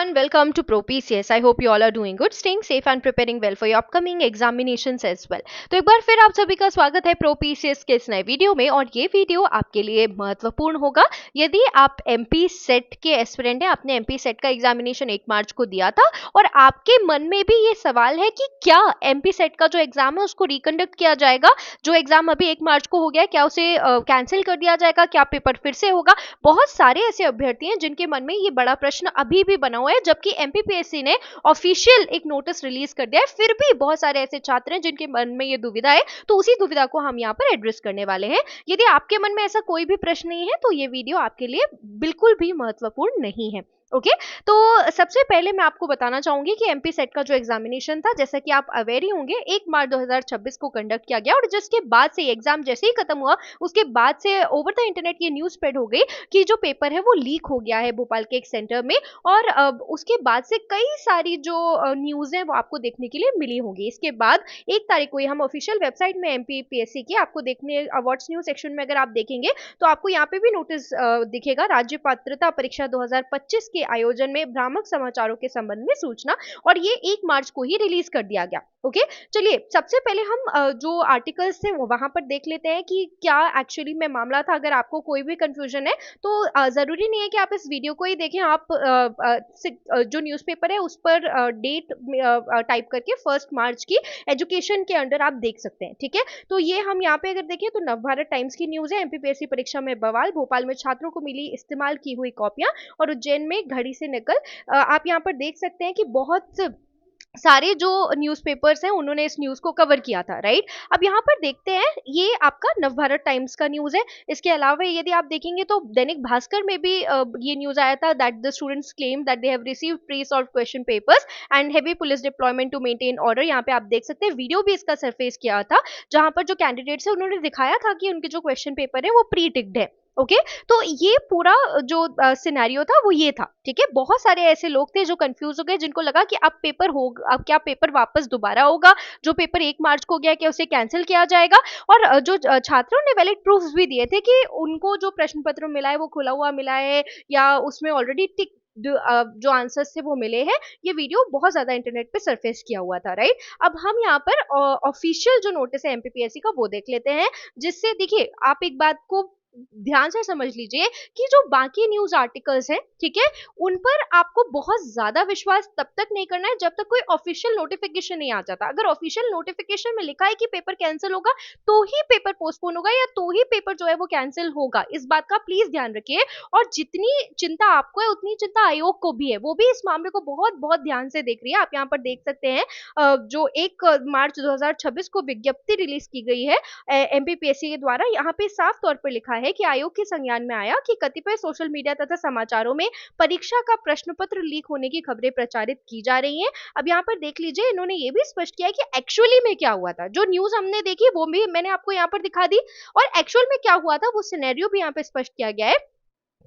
everyone, welcome to Pro PCS. I hope you all are doing good, staying safe and preparing well for your upcoming examinations as well. तो एक बार फिर आप सभी का स्वागत है Pro PCS के इस नए वीडियो में और ये वीडियो आपके लिए महत्वपूर्ण होगा यदि आप MP सेट के एस्पिरेंट हैं, आपने MP सेट का एग्जामिनेशन 1 मार्च को दिया था और आपके मन में भी ये सवाल है कि क्या MP सेट का जो एग्जाम है उसको रिकंडक्ट किया जाएगा, जो एग्जाम अभी 1 मार्च को हो गया है क्या उसे कैंसिल कर दिया जाएगा, क्या पेपर फिर से होगा। बहुत सारे ऐसे अभ्यर्थी हैं जिनके मन में ये बड़ा प्रश्न अभी भी बना हुआ है, जबकि एमपीपीएससी ने ऑफिशियल एक नोटिस रिलीज कर दिया है, फिर भी बहुत सारे ऐसे छात्र हैं जिनके मन में ये दुविधा है। तो उसी दुविधा को हम यहाँ पर एड्रेस करने वाले हैं। यदि आपके मन में ऐसा कोई भी प्रश्न नहीं है तो ये वीडियो आपके लिए बिल्कुल भी महत्वपूर्ण नहीं है। ओके तो सबसे पहले मैं आपको बताना चाहूंगी कि एमपी सेट का जो एग्जामिनेशन था, जैसा कि आप अवेयर ही होंगे, 1 मार्च 2026 को कंडक्ट किया गया और जिसके बाद से एग्जाम जैसे ही खत्म हुआ उसके बाद से ओवर द इंटरनेट ये न्यूज स्प्रेड हो गई कि जो पेपर है वो लीक हो गया है भोपाल के एक सेंटर में। और उसके बाद से कई सारी जो न्यूज है वो आपको देखने के लिए मिली होगी। इसके बाद 1 तारीख को हम ऑफिशियल वेबसाइट में एमपीपीएससी की आपको देखने अवार्ड्स न्यूज सेक्शन में अगर आप देखेंगे तो आपको यहाँ पे भी नोटिस दिखेगा, राज्य पात्रता परीक्षा 2025 के आयोजन में भ्रामक समाचारों के संबंध में सूचना, और ये 1 मार्च को ही रिलीज कर दिया गया। ओके चलिए सबसे पहले हम जो आर्टिकल्स थे वो वहां पर देख लेते हैं कि क्या एक्चुअली में मामला था। अगर आपको कोई भी कंफ्यूजन है तो जरूरी नहीं है कि आप इस वीडियो को ही देखें, आप जो न्यूज़पेपर है उस पर डेट टाइप करके 1 मार्च की एजुकेशन के अंडर आप देख सकते हैं। ठीक है, तो ये हम यहाँ पे अगर देखें तो नवभारत टाइम्स की न्यूज है, एमपीपीएससी परीक्षा में बवाल, भोपाल में छात्रों को मिली इस्तेमाल की हुई कॉपियां और उज्जैन में घड़ी से नकल। आप यहाँ पर देख सकते हैं कि बहुत सारे जो न्यूज़पेपर्स हैं उन्होंने इस न्यूज़ को कवर किया था, राइट। अब यहाँ पर देखते हैं, ये आपका नवभारत टाइम्स का न्यूज़ है। इसके अलावा यदि आप देखेंगे तो दैनिक भास्कर में भी ये न्यूज़ आया था that the students claim that they have received pre solve question papers and heavy police deployment to maintain order. यहाँ पे आप देख सकते हैं वीडियो भी इसका सरफेस किया था जहां पर जो कैंडिडेट्स है उन्होंने दिखाया था कि उनके जो क्वेश्चन पेपर है वो प्री टिक्ड है। ओके तो ये पूरा जो सिनेरियो था वो ये था। ठीक है, बहुत सारे ऐसे लोग थे जो कंफ्यूज हो गए, जिनको लगा कि अब पेपर होगा, अब क्या पेपर वापस दोबारा होगा, जो पेपर 1 मार्च को गया क्या उसे कैंसिल किया जाएगा। और जो छात्रों ने वैलिड प्रूफ्स भी दिए थे कि उनको जो प्रश्न पत्र मिला है वो खुला हुआ मिला है या उसमें ऑलरेडी टिक जो आंसर्स थे वो मिले हैं। ये वीडियो बहुत ज्यादा इंटरनेट पे सरफेस किया हुआ था, राइट। अब हम यहाँ पर ऑफिशियल जो नोटिस है एमपीपीएससी का वो देख लेते हैं, जिससे देखिए आप एक बात को ध्यान से समझ लीजिए कि जो बाकी न्यूज आर्टिकल्स हैं, ठीक है, उन पर आपको बहुत ज्यादा विश्वास तब तक नहीं करना है जब तक कोई ऑफिशियल नोटिफिकेशन नहीं आ जाता। अगर ऑफिशियल नोटिफिकेशन में लिखा है कि पेपर कैंसिल होगा तो ही पेपर पोस्टपोन होगा या तो ही पेपर जो है वो कैंसिल होगा, इस बात का प्लीज ध्यान रखिए। और जितनी चिंता आपको है उतनी चिंता आयोग को भी है, वो भी इस मामले को बहुत बहुत ध्यान से देख रही है। आप यहाँ पर देख सकते हैं जो 1 मार्च 2026 को विज्ञप्ति रिलीज की गई है एमपीपीएससी के द्वारा, यहाँ पे साफ तौर पर लिखा है कि आयोग के संज्ञान में आया कि कतिपय सोशल मीडिया तथा समाचारों में परीक्षा का प्रश्न पत्र लीक होने की खबरें प्रचारित की जा रही हैं। अब यहाँ पर देख लीजिए, इन्होंने ये भी स्पष्ट किया है कि एक्चुअली में क्या हुआ था। जो न्यूज हमने देखी वो भी मैंने आपको यहाँ पर दिखा दी और एक्चुअल में क्या हुआ था वो सिनेरियो भी यहाँ पे स्पष्ट किया गया है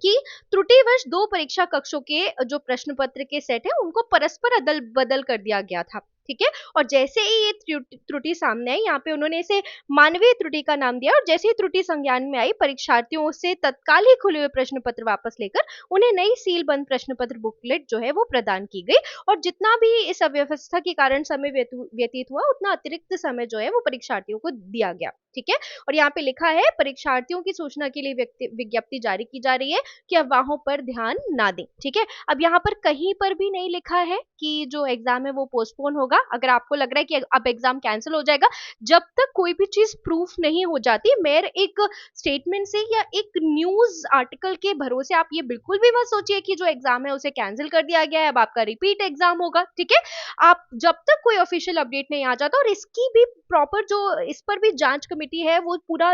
कि त्रुटिवश 2 परीक्षा कक्षों के जो प्रश्न पत्र के सेट है उनको परस्पर अदल बदल कर दिया गया था। ठीक है, और जैसे ही ये त्रुटि सामने आई, यहाँ पे उन्होंने इसे मानवीय त्रुटि का नाम दिया और जैसे ही त्रुटि संज्ञान में आई, परीक्षार्थियों से तत्काल ही खुले हुए प्रश्न पत्र वापस लेकर उन्हें नई सील बंद प्रश्न पत्र बुकलेट जो है वो प्रदान की गई। और जितना भी इस अव्यवस्था के कारण समय व्यतीत हुआ उतना अतिरिक्त समय जो है वो परीक्षार्थियों को दिया गया। ठीक है, और यहाँ पे लिखा है परीक्षार्थियों की सूचना के लिए विज्ञप्ति जारी की जा रही है कि अफवाहों पर ध्यान ना दें। ठीक है, अब यहाँ पर कहीं पर भी नहीं लिखा है कि जो एग्जाम है वो पोस्टपोन होगा। अगर आपको लग रहा है कि अब एग्जाम कैंसिल हो जाएगा, जब तक कोई भी चीज प्रूफ नहीं हो जाती, मेरे एक स्टेटमेंट से या एक न्यूज आर्टिकल के भरोसे आप ये बिल्कुल भी मत सोचिए कि जो एग्जाम है उसे कैंसिल कर दिया गया है, अब आपका रिपीट एग्जाम होगा। ठीक है, आप जब तक कोई ऑफिशियल अपडेट नहीं आ जाता, और इसकी भी प्रॉपर जो इस पर भी जांच कमेटी है वो पूरा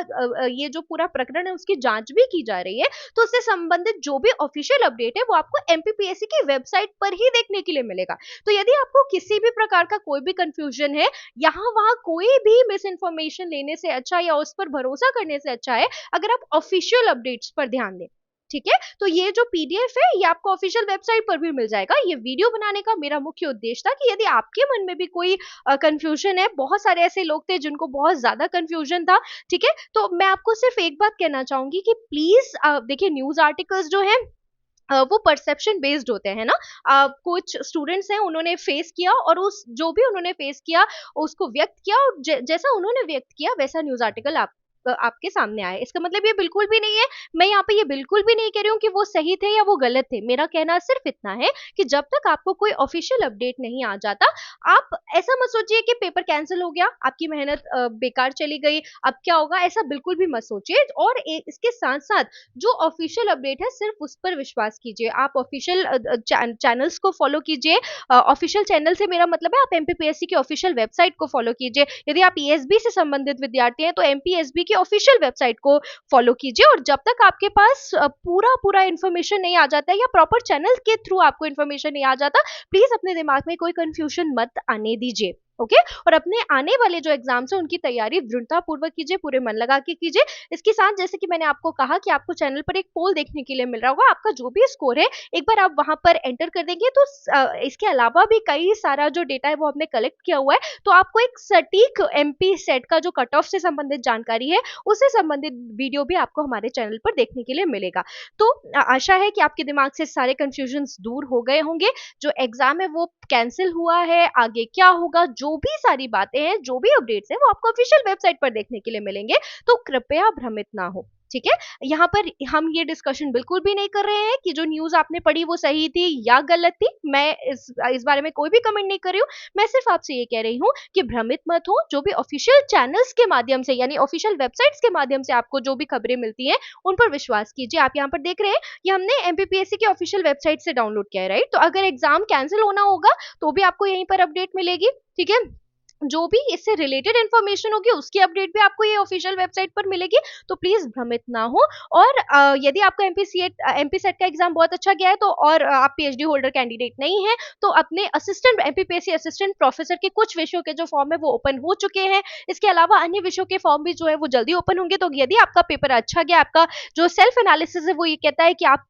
ये जो पूरा प्रकरण है उसकी जांच भी की जा रही है, तो उससे संबंधित जो भी ऑफिशियल अपडेट है वो आपको एमपीपीएससी की वेबसाइट पर ही देखने के लिए मिलेगा। तो यदि आपको किसी भी प्रकार का कोई भी कंफ्यूजन है, यहाँ वहां कोई भी मिस इन्फॉर्मेशन लेने से अच्छा या उस पर भरोसा करने से अच्छा है अगर आप ऑफिशियल अपडेट्स पर ध्यान दें। ठीक है, तो ये जो पीडीएफ है ये आपको ऑफिशियल वेबसाइट पर भी मिल जाएगा। ये वीडियो बनाने का मेरा मुख्य उद्देश्य था कि यदि आपके मन में भी कोई कंफ्यूजन है, बहुत सारे ऐसे लोग थे जिनको बहुत ज्यादा कंफ्यूजन था, ठीक है, तो मैं आपको सिर्फ एक बात कहना चाहूंगी कि प्लीज देखिए न्यूज आर्टिकल्स जो है वो परसेप्शन बेस्ड होते हैं ना। कुछ स्टूडेंट्स हैं, उन्होंने फेस किया और उस जो भी उन्होंने फेस किया उसको व्यक्त किया, और जैसा उन्होंने व्यक्त किया वैसा न्यूज़ आर्टिकल आपके सामने आया। इसका मतलब ये बिल्कुल भी नहीं है, मैं यहाँ पे ये बिल्कुल भी नहीं कह रही हूँ कि वो सही थे या वो गलत थे। मेरा कहना सिर्फ इतना है कि जब तक आपको कोई ऑफिशियल अपडेट नहीं आ जाता, आप ऐसा मत सोचिए कि पेपर कैंसिल हो गया, आपकी मेहनत बेकार चली गई, अब क्या होगा, ऐसा बिल्कुल भी मत सोचिए। और इसके साथ-साथ जो ऑफिशियल अपडेट है सिर्फ उस पर विश्वास कीजिए। आप ऑफिशियल चैनल्स को फॉलो कीजिए। ऑफिशियल चैनल से मेरा मतलब है आप एमपीपीएससी की ऑफिशियल वेबसाइट को फॉलो कीजिए। यदि आप ईएसबी से संबंधित विद्यार्थी हैं तो एमपीएसबी की ऑफिशियल वेबसाइट को फॉलो कीजिए। और जब तक आपके पास पूरा इन्फॉर्मेशन नहीं आ जाता है या प्रॉपर चैनल के थ्रू आपको इन्फॉर्मेशन नहीं आ जाता, प्लीज अपने दिमाग में कोई कंफ्यूजन मत आने दीजिए। ओके। और अपने आने वाले जो एग्जाम्स है उनकी तैयारी दृढ़ता पूर्वक कीजिए, पूरे मन लगा के कीजिए। इसके साथ जैसे कि मैंने आपको कहा कि आपको चैनल पर एक पोल देखने के लिए मिल रहा होगा, आपका जो भी स्कोर है एक बार आप वहां पर एंटर कर देंगे तो इसके अलावा भी कई सारा जो डेटा है वो हमने कलेक्ट किया हुआ है, तो आपको एक सटीक एमपी सेट का जो कट ऑफ से संबंधित जानकारी है उससे संबंधित वीडियो भी आपको हमारे चैनल पर देखने के लिए मिलेगा। तो आशा है कि आपके दिमाग से सारे कंफ्यूजन दूर हो गए होंगे। जो एग्जाम है वो कैंसिल हुआ है, आगे क्या होगा, जो भी सारी बातें हैं, जो भी अपडेट्स हैं वो आपको ऑफिशियल वेबसाइट पर देखने के लिए मिलेंगे। तो कृपया भ्रमित ना हो, ठीक है। यहाँ पर हम ये डिस्कशन बिल्कुल भी नहीं कर रहे हैं कि जो न्यूज़ आपने पढ़ी वो सही थी या गलत थी। मैं इस बारे में कोई भी कमेंट नहीं कर रही हूँ। मैं सिर्फ आपसे ये कह रही हूँ कि भ्रमित मत हो। जो भी ऑफिशियल चैनल्स के माध्यम से यानी ऑफिशियल वेबसाइट्स के माध्यम से आपको जो भी खबरें मिलती हैं उन पर विश्वास कीजिए। आप यहाँ पर देख रहे हैं, ये हमने एमपीपीएससी की ऑफिशियल वेबसाइट से डाउनलोड किया है, राइट। तो अगर एग्जाम कैंसिल होना होगा तो भी आपको यहीं पर अपडेट मिलेगी, ठीक है। जो भी इससे रिलेटेड इंफॉर्मेशन होगी उसकी अपडेट भी आपको ये ऑफिशियल वेबसाइट पर मिलेगी। तो प्लीज भ्रमित ना हो। और यदि आपका एमपी सेट का एग्जाम बहुत अच्छा गया है तो और आप पीएचडी होल्डर कैंडिडेट नहीं है तो अपने असिस्टेंट एमपीपीएससी असिस्टेंट प्रोफेसर के कुछ विषयों के जो फॉर्म है वो ओपन हो चुके हैं। इसके अलावा अन्य विषयों के फॉर्म भी जो है वो जल्दी ओपन होंगे। तो यदि आपका पेपर अच्छा गया, आपका जो सेल्फ एनालिसिस है वो ये कहता है कि आप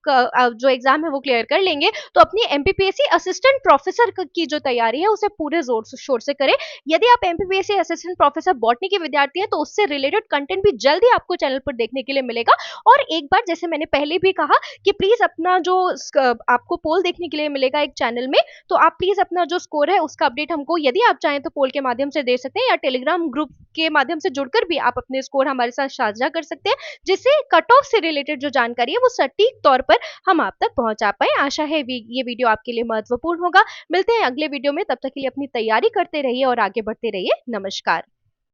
जो एग्जाम है वो क्लियर कर लेंगे, तो अपनी एमपीपीएससी असिस्टेंट प्रोफेसर की जो तैयारी है उसे पूरे जोर शोर से करें। यदि आप एमपीपीएससी असिस्टेंट प्रोफेसर बॉटनी के विद्यार्थी हैं तो उससे रिलेटेड कंटेंट भी जल्दी आपको चैनल पर देखने के लिए मिलेगा। और एक बार जैसे मैंने पहले भी कहा कि प्लीज अपना जो आपको पोल देखने के लिए मिलेगा एक चैनल में, तो आप प्लीज अपना जो स्कोर है उसका अपडेट हमको यदि आप चाहें तो पोल के माध्यम से दे सकते हैं, या टेलीग्राम ग्रुप के माध्यम से जुड़कर भी आप अपने स्कोर हमारे साथ साझा कर सकते हैं, जिससे कट ऑफ से रिलेटेड जो जानकारी है वो सटीक तौर पर हम आप तक पहुंचा पाए। आशा है ये वीडियो आपके लिए महत्वपूर्ण होगा। मिलते हैं अगले वीडियो में, तब तक के लिए अपनी तैयारी करते रहिए और आगे बढ़ते रहिए। नमस्कार।